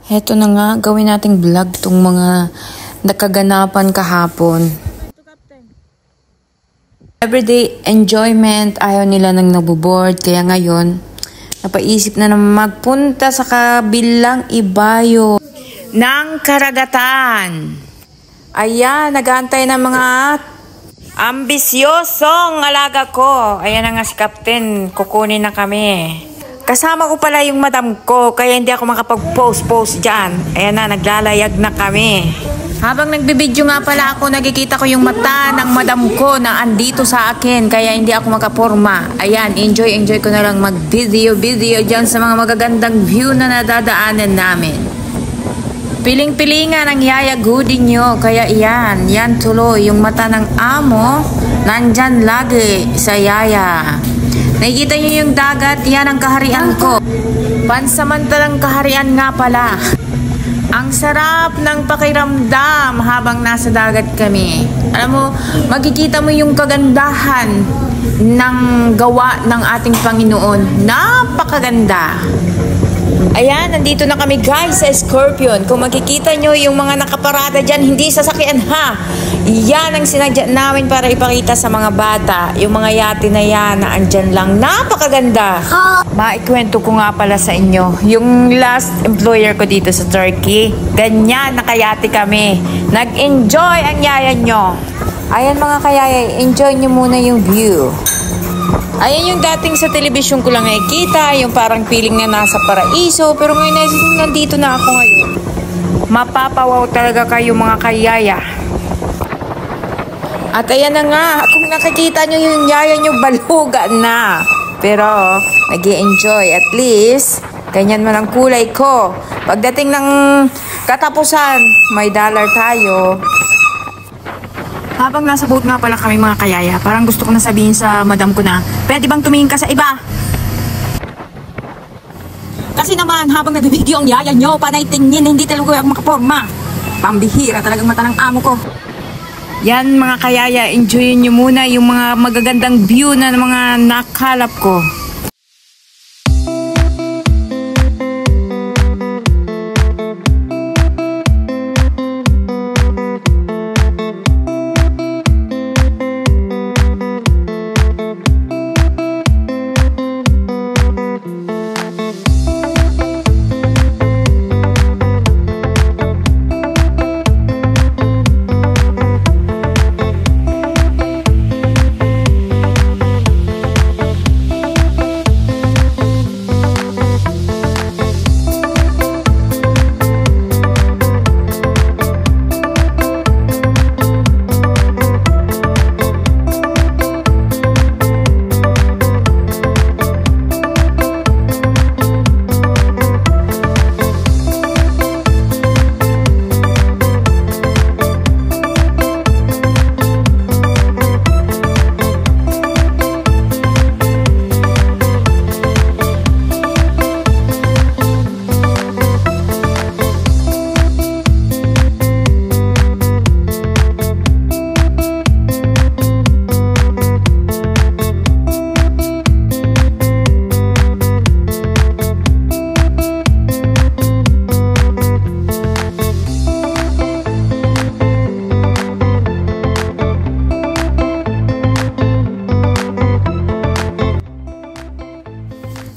Heto na nga, gawin nating vlog tong mga nakaganapan kahapon. Everyday enjoyment, ayaw nila nang nabuboard. Kaya ngayon, napaisip na naman magpunta sa kabilang ibayo ng karagatan. Ayan, nag-aantay ng mga ambisyosong alaga ko. Ayan na nga si Captain, kukunin na kami. Kasama ko pala yung madam ko, kaya hindi ako makapag-post dyan. Ayan na, naglalayag na kami. Habang nagbibideo nga pala ako, nakikita ko yung mata ng madam ko na andito sa akin, kaya hindi ako makaporma. Ayan, enjoy ko na lang mag-video dyan sa mga magagandang view na nadadaanan namin. Piling-pilingan ang yayagudin nyo, kaya yan tuloy, yung mata ng amo, nandyan lagi sa yaya. Nakikita nyo yung dagat, yan ang kaharian ko. Pansamantalang kaharian nga pala. Ang sarap ng pakiramdam habang nasa dagat kami. Alam mo, makikita mo yung kagandahan ng gawa ng ating Panginoon. Napakaganda. Ayan, nandito na kami guys sa Scorpion. Kung makikita nyo yung mga nakaparada dyan, hindi sasakyan ha. Yan ang sinadya namin para ipakita sa mga bata. Yung mga yate na yan na andyan lang. Napakaganda. Maikwento ko nga pala sa inyo. Yung last employer ko dito sa Turkey, ganyan nakayate kami. Nag-enjoy ang yaya nyo. Ayan mga kayaya, enjoy nyo muna yung view. Ayan yung dating sa telebisyon ko lang nakikita, yung parang feeling na nasa paraiso, pero ngayon nandito na ako ngayon. Mapapawaw talaga kayo mga kayaya. At ayan na nga, kung nakikita nyo yung yaya nyo, baluga na. Pero nag-i-enjoy, at least, ganyan man ang kulay ko. Pagdating ng katapusan, may dollar tayo. Habang nasa boat nga pala kami mga kayaya, parang gusto ko na sabihin sa madam ko na, pwede bang tumingin ka sa iba? Kasi naman, habang nagbibideo ang yaya nyo, panay tingin, hindi talaga ako makaporma. Pambihira talagang mata ng amo ko. Yan mga kayaya, enjoyin nyo muna yung mga magagandang view na mga nakalap ko.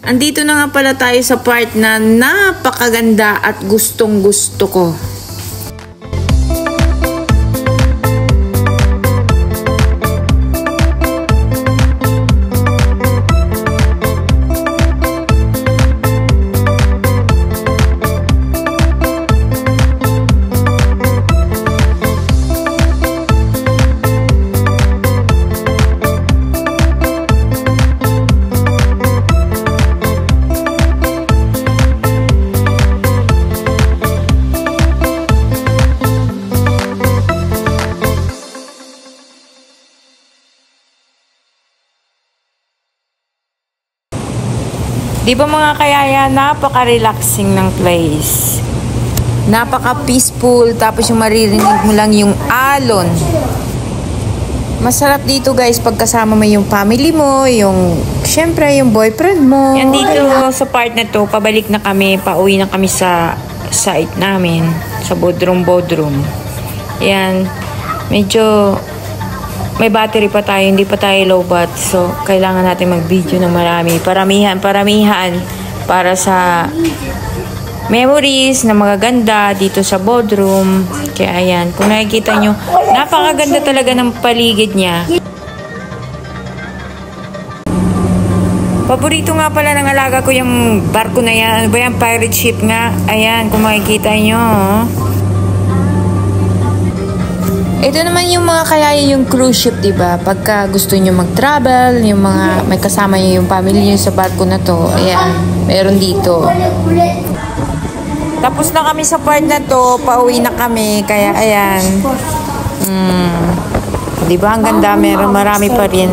Andito na nga pala tayo sa part na napakaganda at gustong gusto ko. Di ba mga kayaya, napaka-relaxing ng place. Napaka-peaceful, tapos yung maririnig mo lang yung alon. Masarap dito guys pagkasama mo yung family mo, yung syempre yung boyfriend mo. Yan dito sa part na to, pabalik na kami, pauwi na kami sa site namin sa bodrum. Ayan, medyo may battery pa tayo, hindi pa tayo low bat. So, kailangan natin mag-video ng marami. Paramihan para sa memories na magaganda dito sa bodrum. Kaya ayan, kung nakikita nyo, napakaganda talaga ng paligid niya. Paborito nga pala ng alaga ko yung barko na yan. Ano ba yan? Pirate ship nga. Ayan, kung makikita nyo. Ito naman yung mga kaya yung cruise ship, diba? Pagka gusto nyo mag-travel, yung mga may kasama nyo yung family nyo sa barko na to. Ayan, meron dito. Tapos na kami sa part na to, pauwi na kami. Kaya ayan. Diba? Ang ganda, meron marami pa rin.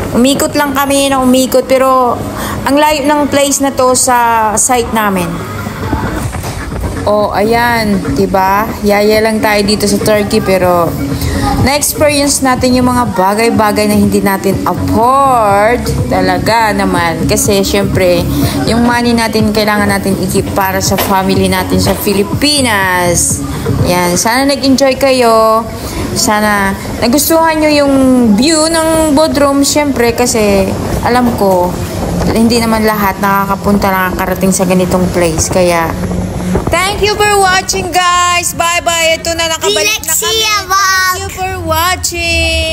Umikot lang kami na umikot, pero ang layo ng place na to sa site namin. Oh, ayan, diba? Yaya lang tayo dito sa Turkey, pero na-experience natin yung mga bagay-bagay na hindi natin afford. Talaga naman. Kasi, syempre, yung money natin, kailangan natin i-keep para sa family natin sa Pilipinas. Yan, sana nag-enjoy kayo. Sana nagustuhan nyo yung view ng bodrum, syempre, kasi alam ko, hindi naman lahat nakakarating sa ganitong place. Kaya, thank you for watching, guys. Bye-bye. Ito na, nakabalik na kami. Thank you for watching.